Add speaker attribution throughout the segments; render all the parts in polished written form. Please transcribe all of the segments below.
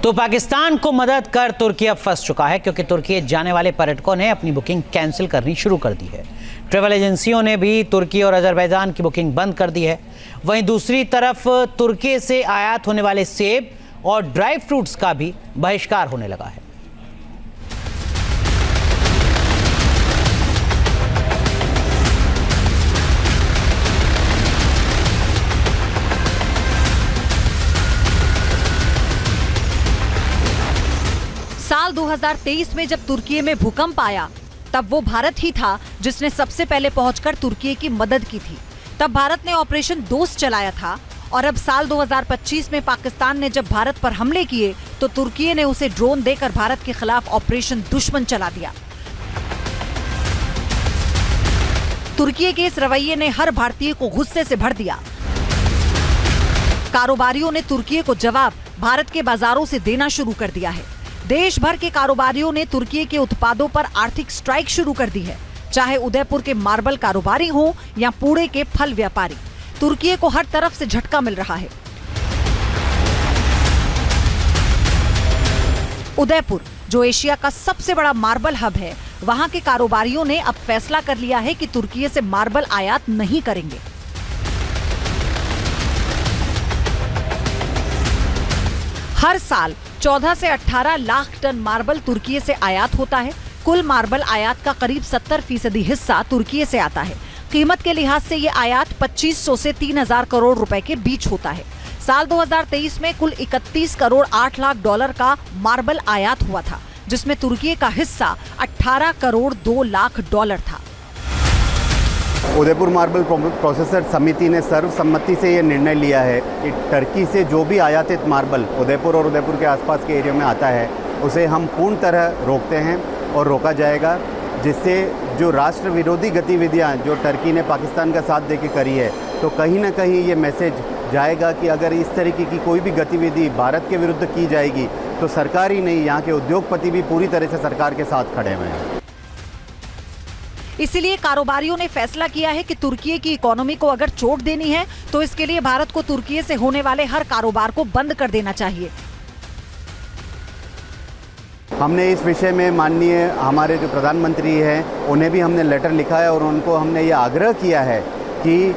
Speaker 1: तो पाकिस्तान को मदद कर तुर्की अब फंस चुका है, क्योंकि तुर्की जाने वाले पर्यटकों ने अपनी बुकिंग कैंसिल करनी शुरू कर दी है। ट्रैवल एजेंसियों ने भी तुर्की और अजरबैजान की बुकिंग बंद कर दी है। वहीं दूसरी तरफ तुर्की से आयात होने वाले सेब और ड्राई फ्रूट्स का भी बहिष्कार होने लगा है।
Speaker 2: साल 2023 में जब तुर्की में भूकंप आया, तब वो भारत ही था जिसने सबसे पहले पहुंचकर तुर्की की मदद की थी। तब भारत ने ऑपरेशन दोस्त चलाया था और अब साल 2025 में पाकिस्तान ने जब भारत पर हमले किए तो तुर्की ने उसे ड्रोन देकर भारत के खिलाफ ऑपरेशन दुश्मन चला दिया। तुर्की के इस रवैये ने हर भारतीय को गुस्से से भर दिया। कारोबारियों ने तुर्की को जवाब भारत के बाजारों से देना शुरू कर दिया है। देश भर के कारोबारियों ने तुर्की के उत्पादों पर आर्थिक स्ट्राइक शुरू कर दी है, चाहे उदयपुर के मार्बल कारोबारी हो या पुणे के फल व्यापारी। तुर्की को हर तरफ से झटका मिल रहा है। उदयपुर, जो एशिया का सबसे बड़ा मार्बल हब है, वहां के कारोबारियों ने अब फैसला कर लिया है कि तुर्की से मार्बल आयात नहीं करेंगे। हर साल 14 से 18 लाख टन मार्बल तुर्की से आयात होता है। कुल मार्बल आयात का करीब 70% हिस्सा तुर्की से आता है। कीमत के लिहाज से ये आयात 2500 से 3000 करोड़ रुपए के बीच होता है। साल 2023 में कुल 31 करोड़ 8 लाख डॉलर का मार्बल आयात हुआ था, जिसमें तुर्की का हिस्सा 18 करोड़ 2 लाख डॉलर था।
Speaker 3: उदयपुर मार्बल प्रोसेसर समिति ने सर्वसम्मति से ये निर्णय लिया है कि टर्की से जो भी आयातित मार्बल उदयपुर और उदयपुर के आसपास के एरिया में आता है, उसे हम पूर्ण तरह रोकते हैं और रोका जाएगा, जिससे जो राष्ट्र विरोधी गतिविधियां जो टर्की ने पाकिस्तान का साथ देके करी है, तो कहीं ना कहीं ये मैसेज जाएगा कि अगर इस तरीके की कोई भी गतिविधि भारत के विरुद्ध की जाएगी तो सरकार ही नहीं, यहाँ के उद्योगपति भी पूरी तरह से सरकार के साथ खड़े हुए हैं।
Speaker 2: इसीलिए कारोबारियों ने फैसला किया है कि तुर्की की इकोनॉमी को अगर चोट देनी है तो इसके लिए भारत को तुर्की से होने वाले हर कारोबार को बंद कर देना चाहिए।
Speaker 3: हमने इस विषय में माननीय हमारे जो प्रधानमंत्री हैं, उन्हें भी हमने लेटर लिखा है और उनको हमने ये आग्रह किया है कि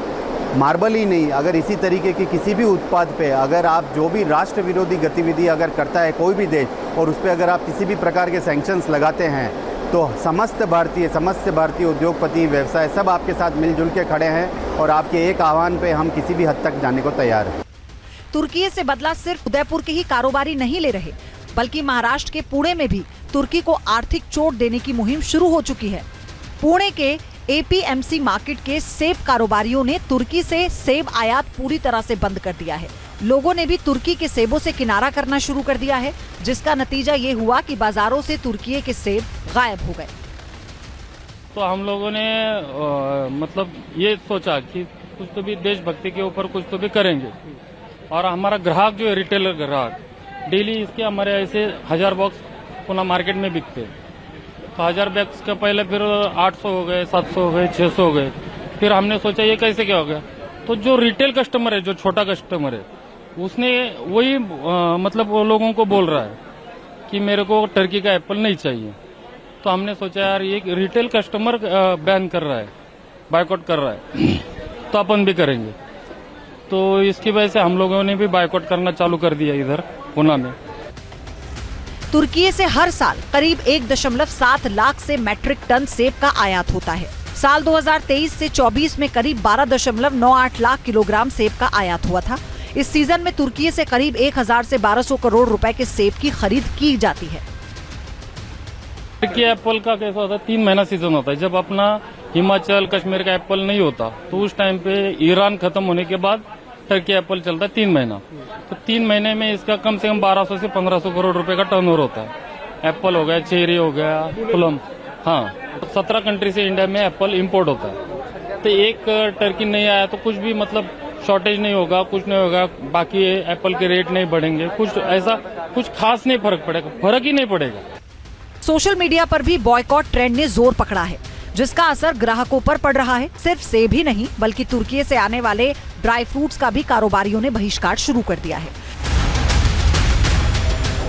Speaker 3: मार्बल ही नहीं, अगर इसी तरीके के किसी भी उत्पाद पे अगर आप जो भी राष्ट्र विरोधी गतिविधि अगर करता है कोई भी देश और उस पर अगर आप किसी भी प्रकार के सैंक्शंस लगाते हैं, तो समस्त भारतीय उद्योगपति, व्यवसाय सब आपके साथ मिलजुल के खड़े हैं और आपके एक आह्वान पे हम किसी भी हद तक जाने को तैयार हैं।
Speaker 2: तुर्की से बदला सिर्फ उदयपुर के ही कारोबारी नहीं ले रहे, बल्कि महाराष्ट्र के पुणे में भी तुर्की को आर्थिक चोट देने की मुहिम शुरू हो चुकी है। पुणे के एपीएमसी मार्केट के सेब कारोबारियों ने तुर्की से सेब आयात पूरी तरह से बंद कर दिया है। लोगों ने भी तुर्की के सेबों से किनारा करना शुरू कर दिया है, जिसका नतीजा ये हुआ कि बाजारों से तुर्की के सेब गायब हो गए।
Speaker 4: तो हम लोगों ने मतलब ये सोचा कि कुछ तो भी देशभक्ति के ऊपर कुछ तो भी करेंगे, और हमारा ग्राहक जो है रिटेलर ग्राहक डेली इसके हमारे ऐसे 1000 बॉक्स पुणे मार्केट में बिकते, तो 1000 बॉक्स के पहले फिर 800 हो गए, 700 हो गए, 600 हो गए। फिर हमने सोचा ये कैसे क्या हो गया, तो जो रिटेल कस्टमर है, जो छोटा कस्टमर है, उसने वही मतलब वो लोगों को बोल रहा है कि मेरे को टर्की का एप्पल नहीं चाहिए। तो हमने सोचा यार ये रिटेल कस्टमर बैन कर रहा है, बायकॉट कर रहा है, तो अपन भी करेंगे। तो इसकी वजह से हम लोगों ने भी बायकॉट करना चालू कर दिया इधर पुणे में।
Speaker 2: तुर्की से हर साल करीब 1.7 लाख से मैट्रिक टन सेब का आयात होता है। साल 2023 से 24 में करीब 12.98 लाख किलोग्राम सेब का आयात हुआ था। इस सीजन में तुर्की से करीब 1000 से 1200 करोड़ रुपए के सेब की खरीद की जाती है।
Speaker 4: टर्की एप्पल का कैसा होता है, 3 महीना सीजन होता है। जब अपना हिमाचल कश्मीर का एप्पल नहीं होता, तो उस टाइम पे ईरान खत्म होने के बाद टर्की एप्पल चलता है 3 महीना। तो 3 महीने में इसका कम से कम 1200 से 1500 करोड़ रुपए का टर्नओवर होता है। एप्पल हो गया, चेरी हो गया, प्लम, हाँ 17 कंट्री से इंडिया में एप्पल इंपोर्ट होता है। तो एक टर्की नहीं आया तो कुछ भी मतलब शॉर्टेज नहीं होगा, कुछ नहीं होगा, बाकी एप्पल के रेट नहीं बढ़ेंगे, कुछ ऐसा कुछ खास नहीं फर्क ही नहीं पड़ेगा।
Speaker 2: सोशल मीडिया पर भी बॉयकॉट ट्रेंड ने जोर पकड़ा है, जिसका असर ग्राहकों पर पड़ रहा है। सिर्फ सेब ही नहीं, बल्कि तुर्की से आने वाले ड्राई फ्रूट्स का भी कारोबारियों ने बहिष्कार शुरू कर दिया है।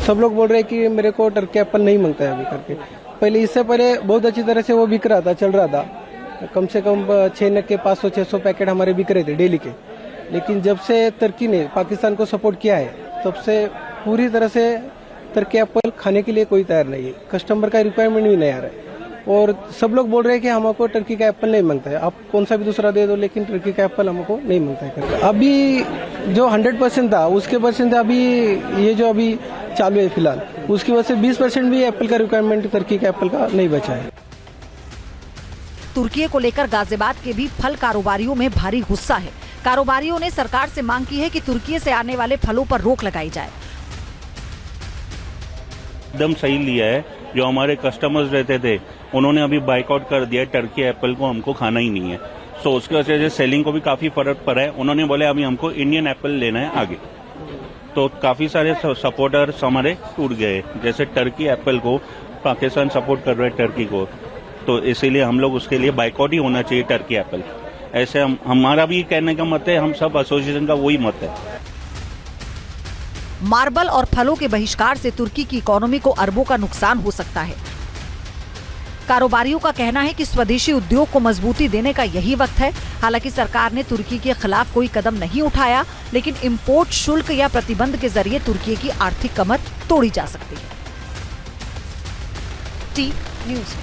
Speaker 5: सब लोग बोल रहे हैं कि मेरे को टर्की एप्पल नहीं मांगता है अभी करके। पहले इससे पहले बहुत अच्छी तरह से वो बिक रहा था, चल रहा था। कम से कम 6 के 500-600 पैकेट हमारे बिक रहे थे डेली के। लेकिन जब से तुर्की ने पाकिस्तान को सपोर्ट किया है तब से पूरी तरह से तुर्की एप्पल खाने के लिए कोई तैयार नहीं है। कस्टमर का रिक्वायरमेंट भी नहीं आ रहा है और सब लोग बोल रहे हैं कि हमको टर्की का एप्पल नहीं मांगता है। आप कौन सा भी दूसरा दे दो लेकिन टर्की का एप्पल हमको नहीं मांगता है। अभी जो 100% था उसके परसेंट अभी ये जो अभी चालू है फिलहाल, उसकी वजह से 20% भी एप्पल का रिक्वायरमेंट टर्की का एप्पल का नहीं बचा है।
Speaker 2: तुर्की को लेकर गाजियाबाद के भी फल कारोबारियों में भारी गुस्सा है। कारोबारियों ने सरकार से मांग की है कि तुर्की से आने वाले फलों पर रोक लगाई जाए।
Speaker 6: एकदम सही लिया है। जो हमारे कस्टमर्स रहते थे उन्होंने अभी बाइकआउट कर दिया है, टर्की एप्पल को हमको खाना ही नहीं है। सो उसकी वजह से सेलिंग को भी काफी फर्क पड़ा है। उन्होंने बोले अभी हमको इंडियन एप्पल लेना है आगे, तो काफी सारे सपोर्टर्स हमारे टूट गए। जैसे टर्की एप्पल को पाकिस्तान सपोर्ट कर रहा है टर्की को, तो इसीलिए हम लोग उसके लिए बाइकआउट ही होना चाहिए टर्की एप्पल। ऐसे हमारा भी कहने का मत है, हम सब एसोसिएशन का वही मत है।
Speaker 2: मार्बल और फलों के बहिष्कार से तुर्की की इकोनॉमी को अरबों का नुकसान हो सकता है। कारोबारियों का कहना है कि स्वदेशी उद्योग को मजबूती देने का यही वक्त है। हालांकि सरकार ने तुर्की के खिलाफ कोई कदम नहीं उठाया, लेकिन इंपोर्ट शुल्क या प्रतिबंध के जरिए तुर्की की आर्थिक कमर तोड़ी जा सकती है। T news.